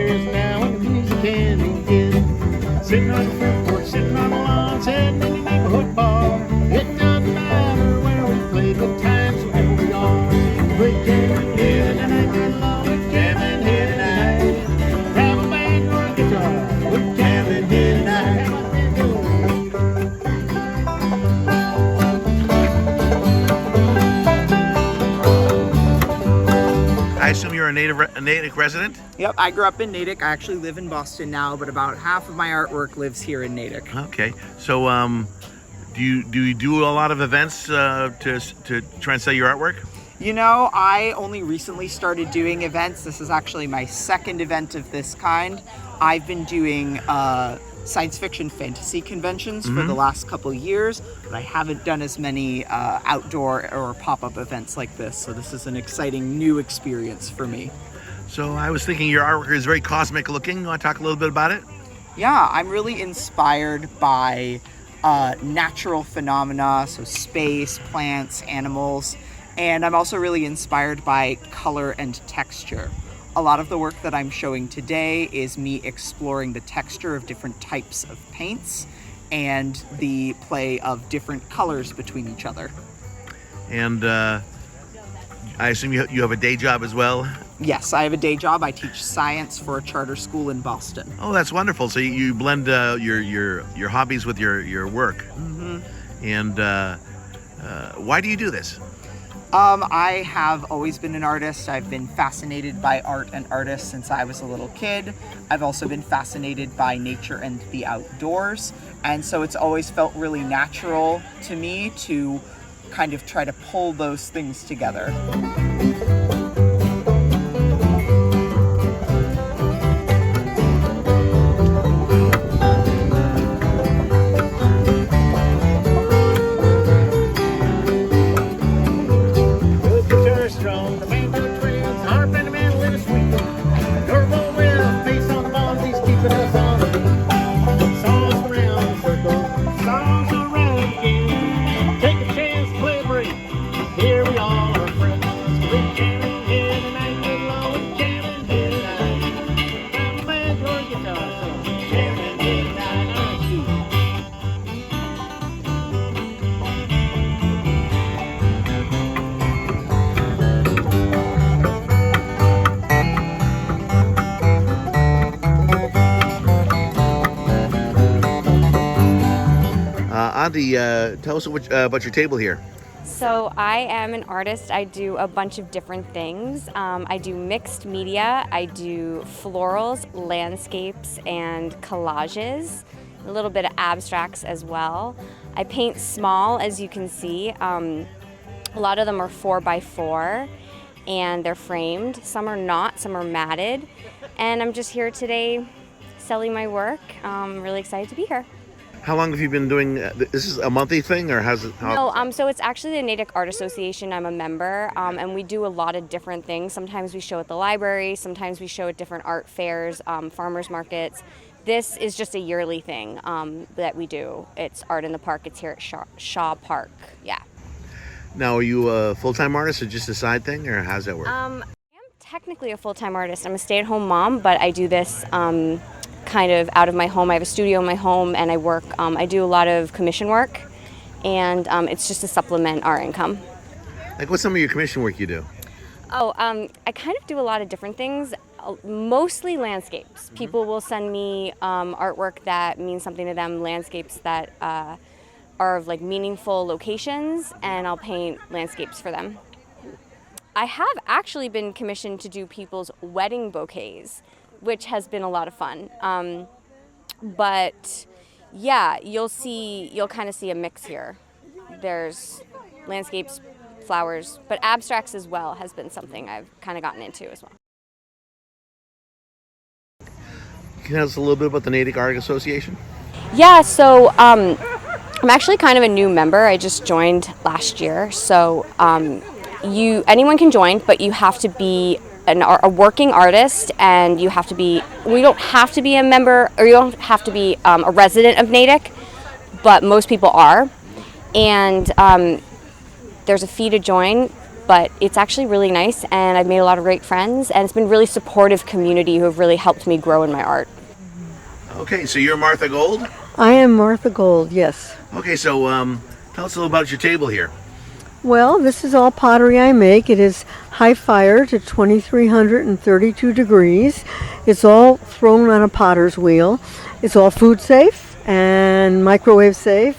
years now, and the music can't get. Sitting on the front porch, sitting on the lawn, sitting in the neighborhood bar. It doesn't matter where we play, good times wherever we are. We're jamming here tonight, we're jamming here tonight. Grab a band or a guitar, we're jamming here tonight. I assume you're a Natick resident? Yep, I grew up in Natick. I actually live in Boston now, but about half of my artwork lives here in Natick. Okay, so do you do a lot of events to try and sell your artwork? You know, I only recently started doing events. This is actually my second event of this kind. I've been doing science fiction fantasy conventions for the last couple of years, but I haven't done as many outdoor or pop-up events like this. So this is an exciting new experience for me. So I was thinking your artwork is very cosmic looking. You want to talk a little bit about it? Yeah, I'm really inspired by natural phenomena, so space, plants, animals, and I'm also really inspired by color and texture. A lot of the work that I'm showing today is me exploring the texture of different types of paints and the play of different colors between each other. And I assume you have a day job as well? Yes, I have a day job. I teach science for a charter school in Boston. Oh, that's wonderful. So you blend your hobbies with your work. And why do you do this? I have always been an artist. I've been fascinated by art and artists since I was a little kid. I've also been fascinated by nature and the outdoors. And so it's always felt really natural to me to kind of try to pull those things together. Auntie, tell us about your table here. So I am an artist. I do a bunch of different things. I do mixed media. I do florals, landscapes, and collages. A little bit of abstracts as well. I paint small, as you can see. A lot of them are 4x4, and they're framed. Some are not, some are matted. And I'm just here today selling my work. I'm really excited to be here. How long have you been doing this? Is a monthly thing, or how's it? No, so it's actually the Natick Art Association. I'm a member, and we do a lot of different things. Sometimes we show at the library, sometimes we show at different art fairs, farmers markets. This is just a yearly thing that we do. It's Art in the Park. It's here at Shaw Park. Yeah. Now, are you a full-time artist or just a side thing, or how's that work? I am technically a full-time artist. I'm a stay-at-home mom, but I do this kind of out of my home. I have a studio in my home, and I work. I do a lot of commission work, and it's just to supplement our income. Like, what's some of your commission work you do? Oh, I kind of do a lot of different things, mostly landscapes. People will send me artwork that means something to them, landscapes that are of like meaningful locations, and I'll paint landscapes for them. I have actually been commissioned to do people's wedding bouquets, which has been a lot of fun. But yeah, you'll kind of see a mix here. There's landscapes, flowers, but abstracts as well has been something I've kind of gotten into as well. Can you tell us a little bit about the Natick Art Association? Yeah, so I'm actually kind of a new member. I just joined last year. So anyone can join, but you have to be a working artist, and we don't have to be a member, or you don't have to be a resident of Natick, but most people are. And there's a fee to join. but it's actually really nice, and I've made a lot of great friends, and it's been really supportive community who have really helped me grow in my art. Okay, so you're Martha Gold? I am Martha Gold, yes. Okay, so tell us a little about your table here. Well, this is all pottery I make. It is high fire to 2332 degrees. It's all thrown on a potter's wheel. It's all food safe and microwave safe,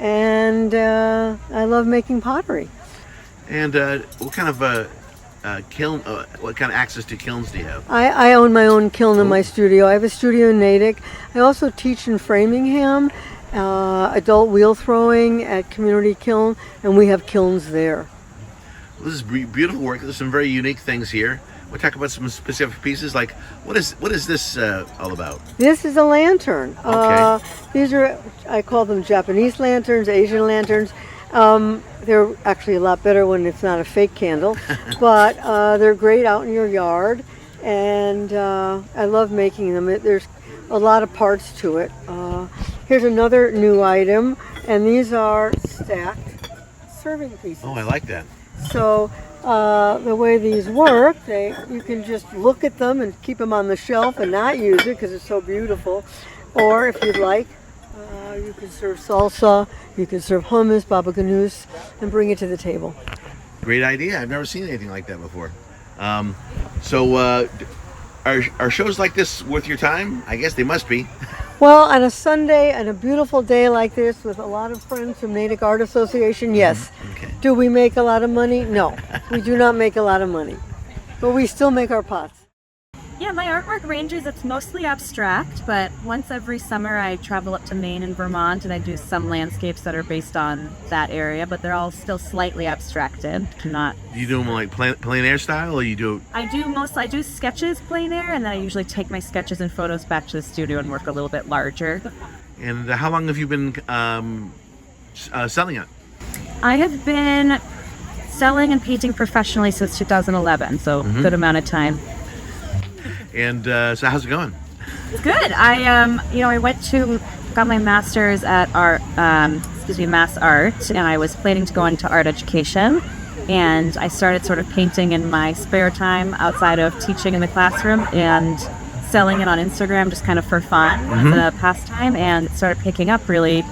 and I love making pottery. And what kind of kiln, what kind of access to kilns do you have? I own my own kiln in my studio. I have a studio in Natick. I also teach in Framingham, adult wheel throwing at Community Kiln, and we have kilns there. This is beautiful work. There's some very unique things here. We'll talk about some specific pieces. Like, what is this all about? This is a lantern. Okay. These are, I call them Japanese lanterns, Asian lanterns. They're actually a lot better when it's not a fake candle, but they're great out in your yard, and I love making them. There's a lot of parts to it. Here's another new item, and these are stacked serving pieces. Oh, I like that. So the way these work, you can just look at them and keep them on the shelf and not use it because it's so beautiful. Or if you'd like, you can serve salsa, you can serve hummus, baba ganoush, and bring it to the table. Great idea. I've never seen anything like that before. So are shows like this worth your time? I guess they must be. Well, on a Sunday and a beautiful day like this with a lot of friends from Natick Art Association, yes. Okay. Do we make a lot of money? No, we do not make a lot of money, but we still make our pots. Yeah, my artwork ranges, it's mostly abstract, but once every summer I travel up to Maine and Vermont and I do some landscapes that are based on that area, but they're all still slightly abstracted. Not. Do you do them like plein air style, or you do? I do sketches plein air, and then I usually take my sketches and photos back to the studio and work a little bit larger. And how long have you been selling it? I have been selling and painting professionally since 2011, so a good amount of time. And so how's it going? Good. I got my master's at Mass Art, and I was planning to go into art education. And I started sort of painting in my spare time outside of teaching in the classroom and selling it on Instagram just kind of for fun as a pastime, and it started picking up really,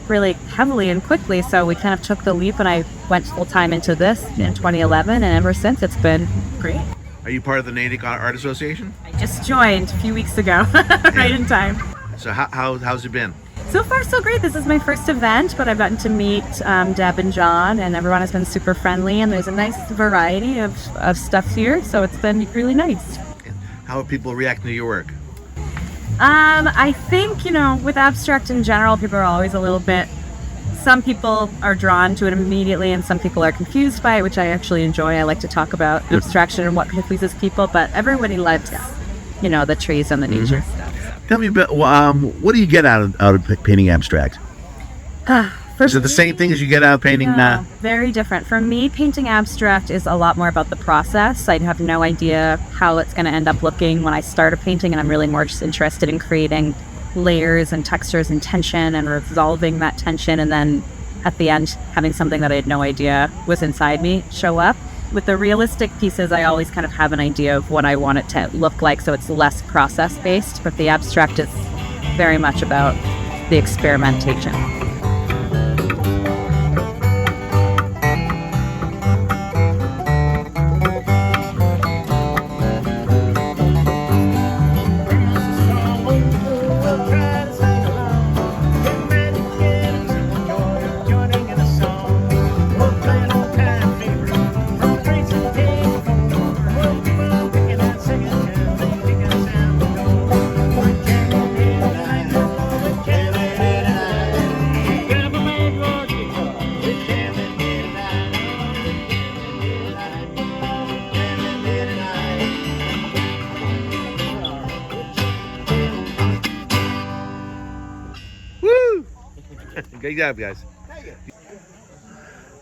really heavily and quickly. So we kind of took the leap, and I went full time into this in 2011, and ever since it's been great. Are you part of the Natick Art Association? I just joined a few weeks ago, right in time. So how's it been? So far, so great. This is my first event, but I've gotten to meet Deb and John, and everyone has been super friendly, and there's a nice variety of stuff here, so it's been really nice. How are people reacting to your work? I think, with abstract in general, people are always a little bit, some people are drawn to it immediately and some people are confused by it, which I actually enjoy. I like to talk about abstraction and what pleases people, but everybody loves, the trees and the nature stuff. Tell me about what do you get out of painting abstract? Is it the same thing as you get out of painting? No, very different. For me, painting abstract is a lot more about the process. I have no idea how it's going to end up looking when I start a painting, and I'm really more just interested in creating layers and textures and tension and resolving that tension, and then at the end having something that I had no idea was inside me show up. With the realistic pieces, I always kind of have an idea of what I want it to look like, so it's less process based, but the abstract is very much about the experimentation. Great job, guys.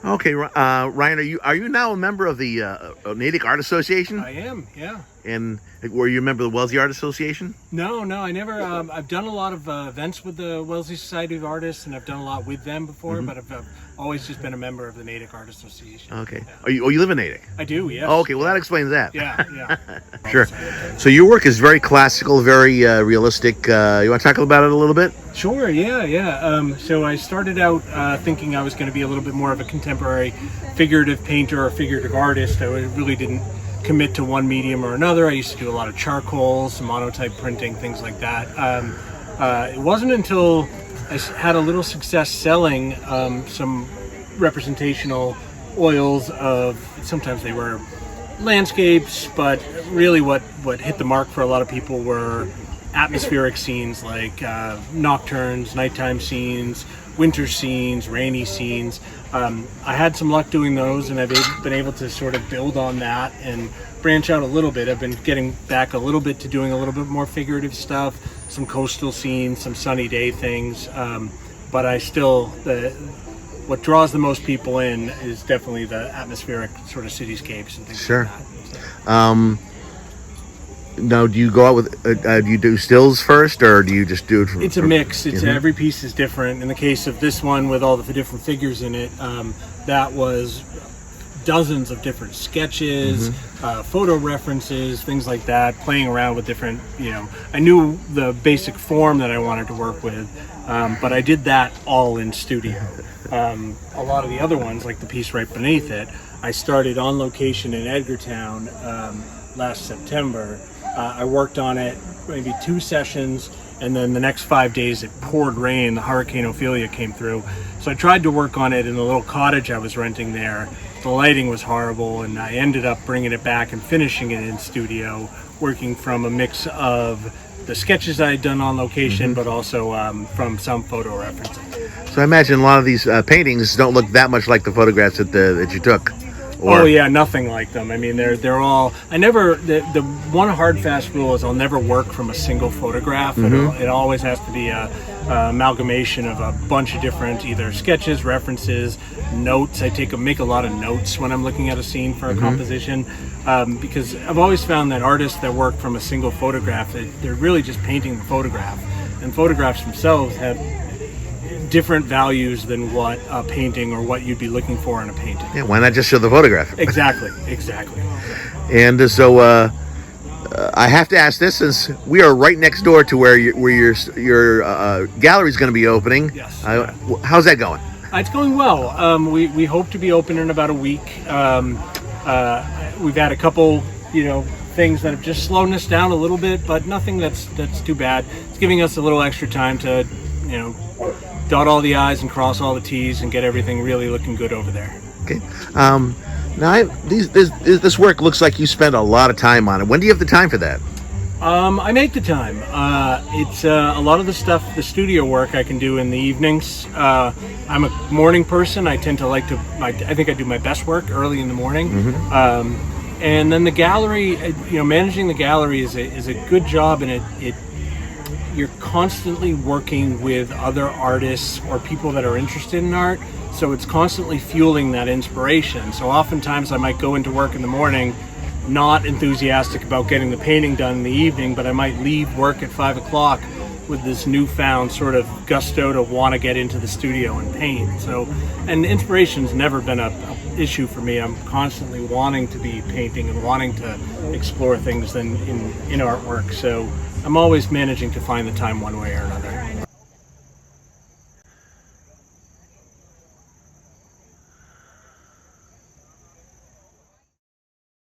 Okay, Ryan, are you now a member of the Natick Art Association? I am, yeah. And were you a member of the Wellesley Art Association? No, I never. I've done a lot of events with the Wellesley Society of Artists, and I've done a lot with them before. But I've always just been a member of the Natick Art Association. Okay. Yeah. You live in Natick? I do. Yes. Oh, okay. Well, that explains that. Yeah. Sure. So your work is very classical, very realistic. You want to talk about it a little bit? Sure. Yeah. So I started out thinking I was going to be a little bit more of a contemporary figurative painter or figurative artist. I really didn't commit to one medium or another. I used to do a lot of charcoal, some monotype printing, things like that. It wasn't until I had a little success selling some representational oils of, sometimes they were landscapes, but really what hit the mark for a lot of people were atmospheric scenes like nocturnes, nighttime scenes, winter scenes, rainy scenes. I had some luck doing those, and I've been able to sort of build on that and branch out a little bit. I've been getting back a little bit to doing a little bit more figurative stuff, some coastal scenes, some sunny day things. But I still, what draws the most people in is definitely the atmospheric sort of cityscapes and things Sure. like that. Now, do you go out with? Do you do stills first, or do you just do it? It's a mix. It's every piece is different. In the case of this one, with all the different figures in it, that was dozens of different sketches, photo references, things like that. Playing around with different, I knew the basic form that I wanted to work with, but I did that all in studio. A lot of the other ones, like the piece right beneath it, I started on location in Edgartown last September. I worked on it maybe 2 sessions, and then the next 5 days it poured rain. The Hurricane Ophelia came through. So I tried to work on it in a little cottage I was renting there. The lighting was horrible, and I ended up bringing it back and finishing it in studio, working from a mix of the sketches I had done on location, but also from some photo references. So I imagine a lot of these paintings don't look that much like the photographs that you took. Oh yeah, nothing like them. I mean, they're all. I never. The one hard fast rule is I'll never work from a single photograph. It always has to be a amalgamation of a bunch of different either sketches, references, notes. I make a lot of notes when I'm looking at a scene for a composition, because I've always found that artists that work from a single photograph, they're really just painting the photograph, and photographs themselves have different values than what a painting or what you'd be looking for in a painting. Yeah, why not just show the photograph? Exactly. And so I have to ask this, since we are right next door to where your gallery is going to be opening. Yes. How's that going? It's going well. We hope to be open in about a week. We've had a couple, things that have just slowed us down a little bit, but nothing that's too bad. It's giving us a little extra time to, dot all the I's and cross all the T's and get everything really looking good over there. Okay. Now, this work looks like you spend a lot of time on it. When do you have the time for that? I make the time. It's a lot of the stuff, the studio work I can do in the evenings. I'm a morning person. I tend to I think I do my best work early in the morning. And then the gallery, managing the gallery is a good job, and you're constantly working with other artists or people that are interested in art, so it's constantly fueling that inspiration. So oftentimes I might go into work in the morning not enthusiastic about getting the painting done in the evening, but I might leave work at 5 o'clock with this newfound sort of gusto to want to get into the studio and paint. So, and inspiration's never been a issue for me. I'm constantly wanting to be painting and wanting to explore things in artwork. So I'm always managing to find the time one way or another.